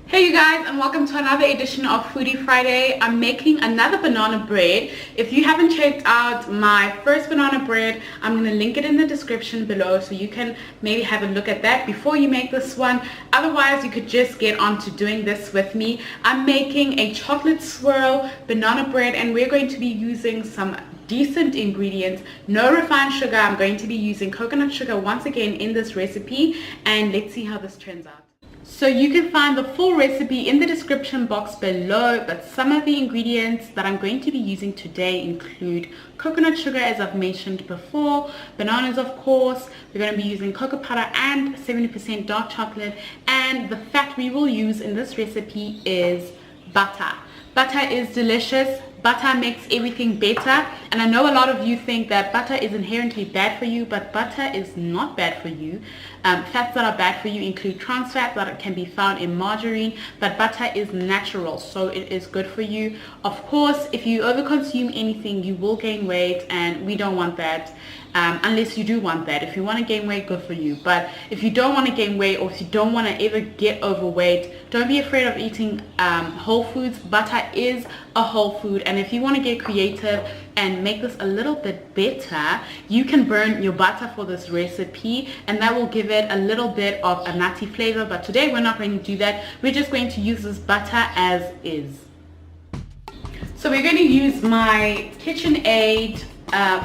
Hey you guys, and welcome to another edition of Foodie Friday. I'm making another banana bread. If you haven't checked out my first banana bread, I'm going to link it in the description below so you can maybe have a look at that before you make this one. Otherwise, you could just get on to doing this with me. I'm making a chocolate swirl banana bread, and we're going to be using some decent ingredients. No refined sugar. I'm going to be using coconut sugar once again in this recipe, and let's see how this turns out. So you can find the full recipe in the description box below, but some of the ingredients that I'm going to be using today include coconut sugar, as I've mentioned before, bananas of course, we're going to be using cocoa powder and 70% dark chocolate, and the fat we will use in this recipe is butter. Butter is delicious. Butter makes everything better, and I know a lot of you think that butter is inherently bad for you, but butter is not bad for you. Fats that are bad for you include trans fats that can be found in margarine, but butter is natural, so it is good for you. Of course, if you overconsume anything, you will gain weight, and we don't want that. Unless you do want that. If you want to gain weight, good for you. But if you don't want to gain weight, or if you don't want to ever get overweight, don't be afraid of eating whole foods. Butter is a whole food, and if you want to get creative and make this a little bit better, you can burn your butter for this recipe, and that will give it a little bit of a nutty flavor. But today we're not going to do that. We're just going to use this butter as is. So we're going to use my KitchenAid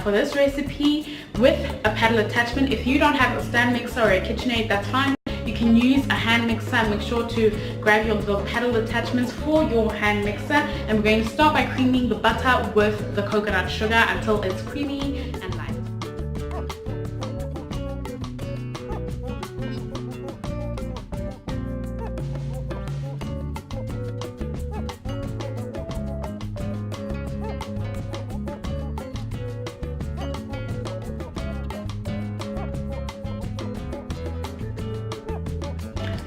for this recipe with a paddle attachment. If you don't have a stand mixer or a KitchenAid, that's fine. You can use a hand mixer. Make sure to grab your little paddle attachments for your hand mixer, and we're going to start by creaming the butter with the coconut sugar until it's creamy and light.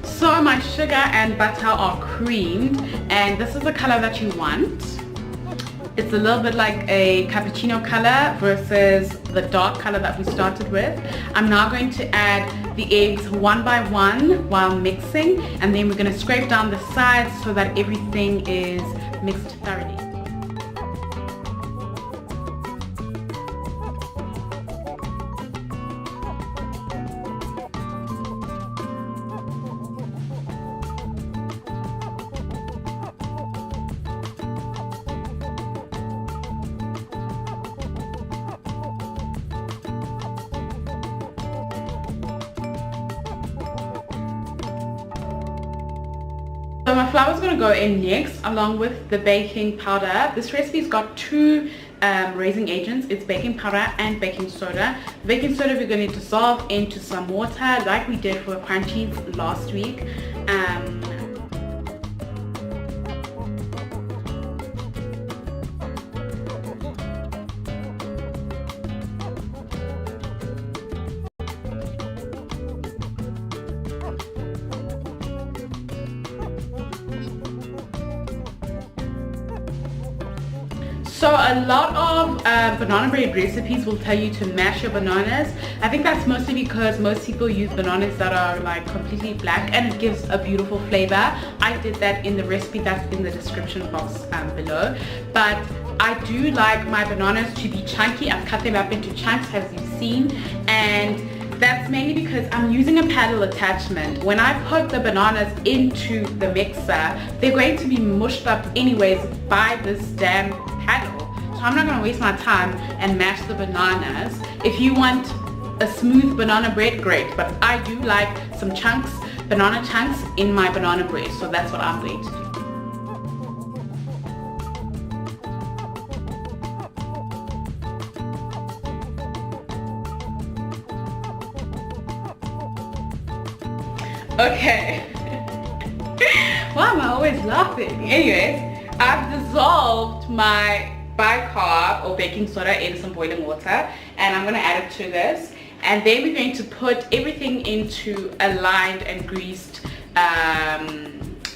So my sugar and butter are creamed, and this is the color that you want. It's a little bit like a cappuccino color versus the dark color that we started with. I'm now going to add the eggs one by one while mixing, and then we're going to scrape down the sides so that everything is mixed thoroughly. So my flour is going to go in next along with the baking powder. This recipe's got two raising agents. It's baking powder and baking soda. The baking soda we're going to dissolve into some water like we did for the crunchies last week. So a lot of banana bread recipes will tell you to mash your bananas. I think that's mostly because most people use bananas that are like completely black, and it gives a beautiful flavor. I did that in the recipe that's in the description box below. But I do like my bananas to be chunky. I've cut them up into chunks, as you've seen, and that's mainly because I'm using a paddle attachment. When I put the bananas into the mixer, they're going to be mushed up anyways by this damn paddle. So I'm not going to waste my time and mash the bananas. If you want a smooth banana bread, great. But I do like some chunks, banana chunks in my banana bread. So that's what I'm going to do. Okay. Why am I always laughing? Anyways, I've dissolved my bicarb or baking soda in some boiling water, and I'm going to add it to this, and then we're going to put everything into a lined and greased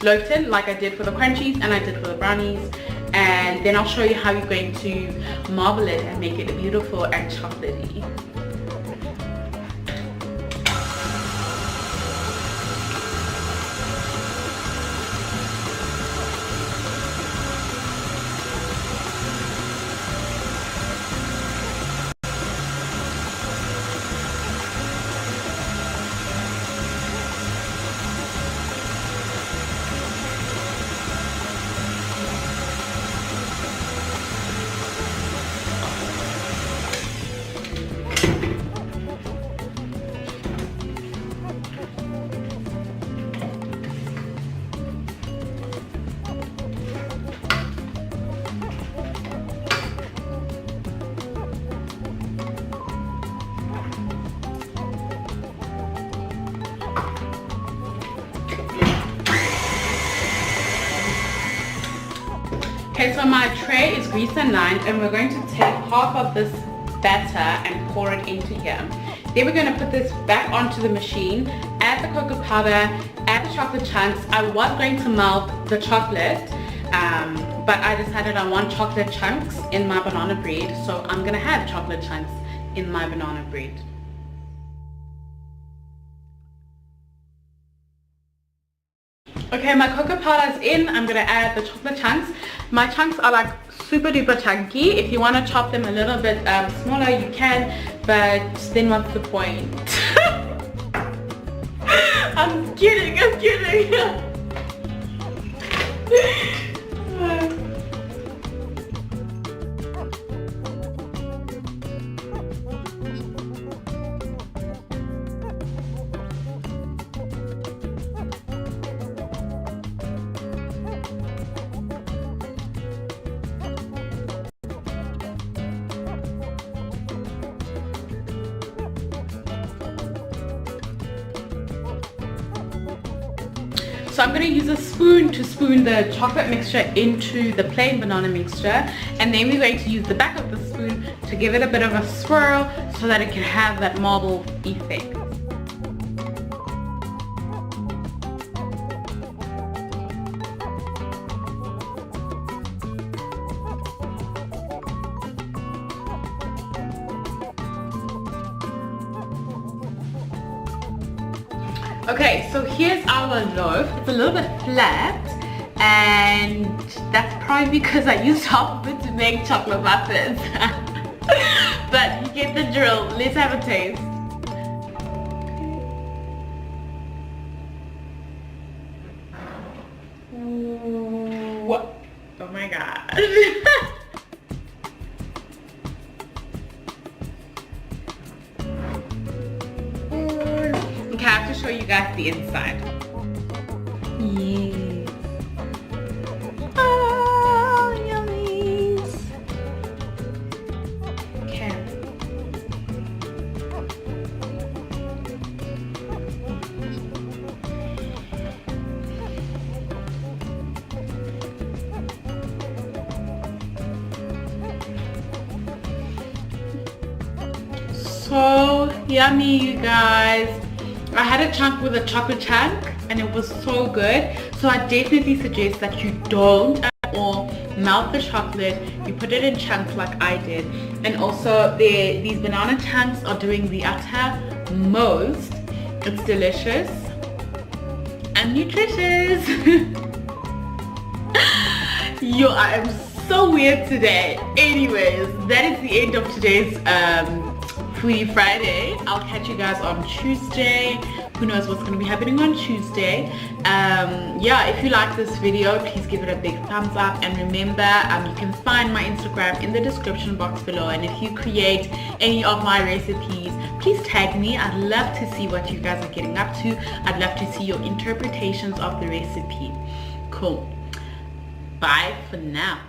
loaf tin like I did for the crunchies and I did for the brownies, and then I'll show you how you're going to marble it and make it beautiful and chocolatey. Okay, so my tray is greased and lined, and we're going to take half of this batter and pour it into here. Then we're going to put this back onto the machine, add the cocoa powder, add the chocolate chunks. I was going to melt the chocolate, but I decided I want chocolate chunks in my banana bread, so I'm going to have chocolate chunks in my banana bread. Okay, my cocoa powder is in. I'm going to add the chocolate chunks. My chunks are like super duper chunky. If you want to chop them a little bit smaller, you can, but then what's the point? I'm kidding. So I'm going to use a spoon to spoon the chocolate mixture into the plain banana mixture, and then we're going to use the back of the spoon to give it a bit of a swirl so that it can have that marble effect. Okay, so here's our loaf. It's a little bit flat, and that's probably because I used half of it to make chocolate muffins. But you get the drill. Let's have a taste. Ooh, oh my god. I have to show you guys the inside. Yeah. Oh, yummies. Okay. So yummy, you guys. I had a chunk with a chocolate chunk and it was so good. So I definitely suggest that you don't at all melt the chocolate. You put it in chunks like I did. And also these banana chunks are doing the utter most. It's delicious and nutritious. Yo, I am so weird today. Anyways, that is the end of today's Foodie Friday. I'll catch you guys on Tuesday. Who knows what's going to be happening on Tuesday. Yeah, if you like this video, please give it a big thumbs up, and remember, you can find my Instagram in the description box below, and if you create any of my recipes, please tag me. I'd love to see what you guys are getting up to. I'd love to see your interpretations of the recipe. Cool. Bye for now.